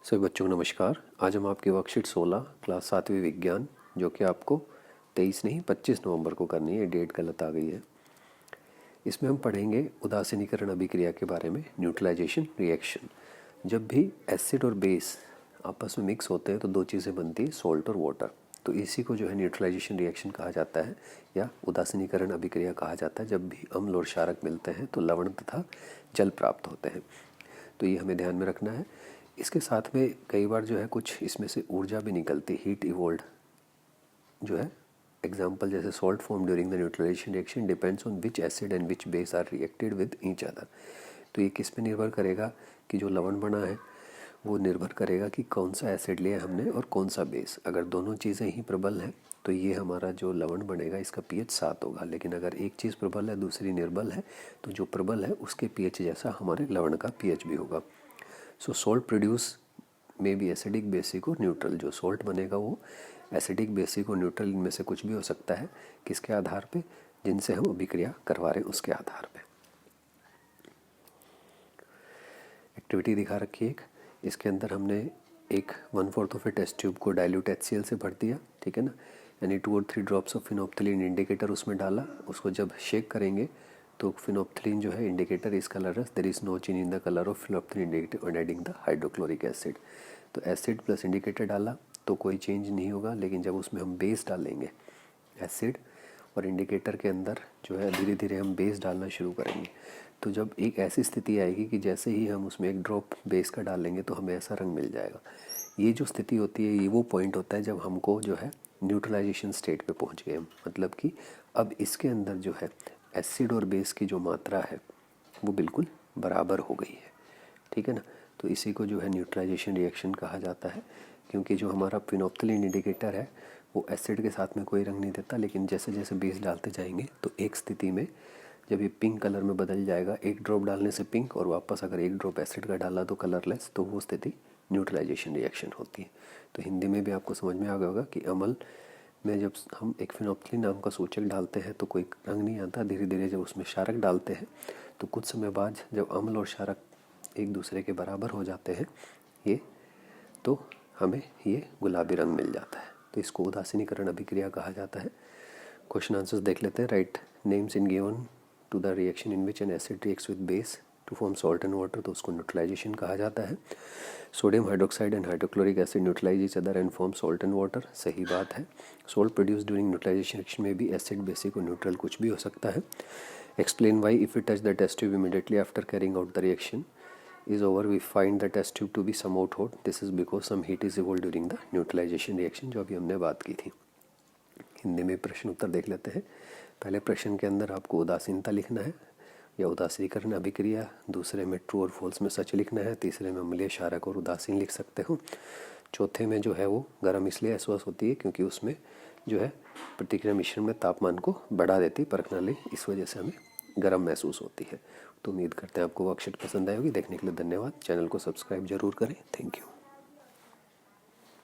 सभी बच्चों को नमस्कार। आज हम आपकी वर्कशीट 16 क्लास 7वीं विज्ञान जो कि आपको 23 नहीं 25 नवंबर को करनी है, डेट गलत आ गई है। इसमें हम पढ़ेंगे उदासीनीकरण अभिक्रिया के बारे में, न्यूट्रलाइजेशन रिएक्शन। जब भी एसिड और बेस आपस में मिक्स होते हैं तो दो चीज़ें बनती हैं, सॉल्ट और वाटर। तो इसी को जो है न्यूट्रलाइजेशन रिएक्शन कहा जाता है या उदासीनीकरण अभिक्रिया कहा जाता है। जब भी अम्ल और क्षारक मिलते हैं तो लवण तथा जल प्राप्त होते हैं। तो ये हमें ध्यान में रखना है। इसके साथ में कई बार जो है कुछ इसमें से ऊर्जा भी निकलती, हीट इवोल्ड जो है। एग्जाम्पल जैसे salt form during the neutralization reaction depends on which acid and which base are reacted with each other. तो ये किस पे निर्भर करेगा कि जो लवण बना है वो निर्भर करेगा कि कौन सा एसिड लिया हमने और कौन सा बेस। अगर दोनों चीज़ें ही प्रबल हैं तो ये हमारा जो लवण बनेगा इसका पीएच 7 होगा। लेकिन अगर एक चीज़ प्रबल है दूसरी निर्बल है तो जो प्रबल है उसके पीएच जैसा हमारे लवण का पीएच भी होगा। सो सॉल्ट प्रोड्यूस में भी एसिडिक, बेसिक और न्यूट्रल। जो सॉल्ट बनेगा वो एसिडिक, बेसिक और न्यूट्रल इनमें से कुछ भी हो सकता है। किसके आधार पे? जिनसे हम अभिक्रिया करवा रहे हैं उसके आधार पे। एक्टिविटी दिखा रखी है एक। इसके अंदर हमने एक 1/4 ऑफ ए टेस्ट ट्यूब को डाइल्यूट HCl से भर दिया, ठीक है ना। यानी 2 और 3 ड्रॉप्स ऑफ फिनोप्थिलीन इंडिकेटर उसमें डाला। उसको जब शेक करेंगे तो फिनोप्थिलीन जो है इंडिकेटर इस colours, there is no change in the colour of phenolphthalein indicator on adding the hydrochloric acid. तो एसिड प्लस इंडिकेटर डाला तो कोई चेंज नहीं होगा। लेकिन जब उसमें हम बेस डालेंगे, एसिड और इंडिकेटर के अंदर जो है धीरे धीरे हम बेस डालना शुरू करेंगे, तो जब एक ऐसी स्थिति आएगी कि जैसे ही हम उसमें एक ड्रॉप बेस का डालेंगे तो हमें ऐसा रंग मिल जाएगा। ये जो स्थिति होती है ये वो पॉइंट होता है जब हमको जो है न्यूट्रलाइजेशन स्टेट पे पहुंच गए हम। मतलब कि अब इसके अंदर जो है एसिड और बेस की जो मात्रा है वो बिल्कुल बराबर हो गई है, ठीक है ना। तो इसी को जो है न्यूट्रलाइजेशन रिएक्शन कहा जाता है। क्योंकि जो हमारा फिनोप्थिलीन इंडिकेटर है वो एसिड के साथ में कोई रंग नहीं देता, लेकिन जैसे जैसे बेस डालते जाएंगे तो एक स्थिति में जब ये पिंक कलर में बदल जाएगा, एक ड्रॉप डालने से पिंक और वापस अगर एक ड्रॉप एसिड का डाला तो कलरलेस, तो वो स्थिति न्यूट्रलाइजेशन रिएक्शन होती है। तो हिंदी में भी आपको समझ में आ गया होगा कि अम्ल में जब हम एक फिनोप्थिलीन नाम का सूचक डालते हैं तो कोई रंग नहीं आता। धीरे धीरे जब उसमें क्षारक डालते हैं तो कुछ समय बाद जब अम्ल और क्षारक एक दूसरे के बराबर हो जाते हैं ये, तो हमें ये गुलाबी रंग मिल जाता है। तो इसको उदासीनीकरण अभिक्रिया कहा जाता है। क्वेश्चन आंसर्स देख लेते हैं। Write names in given to the reaction in which an acid reacts with base to form salt and water, तो उसको न्यूट्रलाइजेशन कहा जाता है। Sodium hydroxide and hydrochloric acid neutralize each other and form salt and water, सही बात है। Salt produce during neutralization reaction में भी एसिड, बेसिक और न्यूट्रल कुछ भी हो सकता है। Explain why if you touch the test tube immediately after carrying out the reaction is over we find the test tube to be somewhat hot. This is because some heat is evolved during the neutralization reaction, जो अभी हमने बात की थी। हिंदी में प्रश्न उत्तर देख लेते हैं। पहले प्रश्न के अंदर आपको उदासीनता लिखना है या उदासीकरण अभिक्रिया, दूसरे में ट्रू और फॉल्स में सच लिखना है, तीसरे में अम्लीय, क्षारक और उदासीन लिख सकते हो। चौथे में जो है वो गर्म इसलिए महसूस होती है क्योंकि उसमें जो है प्रतिक्रिया मिश्रण में तापमान को बढ़ा देती है प्रणाली, इस वजह से हमें गर्म महसूस होती है। तो उम्मीद करते हैं आपको वर्कशीट पसंद आई होगी। देखने के लिए धन्यवाद। चैनल को सब्सक्राइब जरूर करें। Thank you.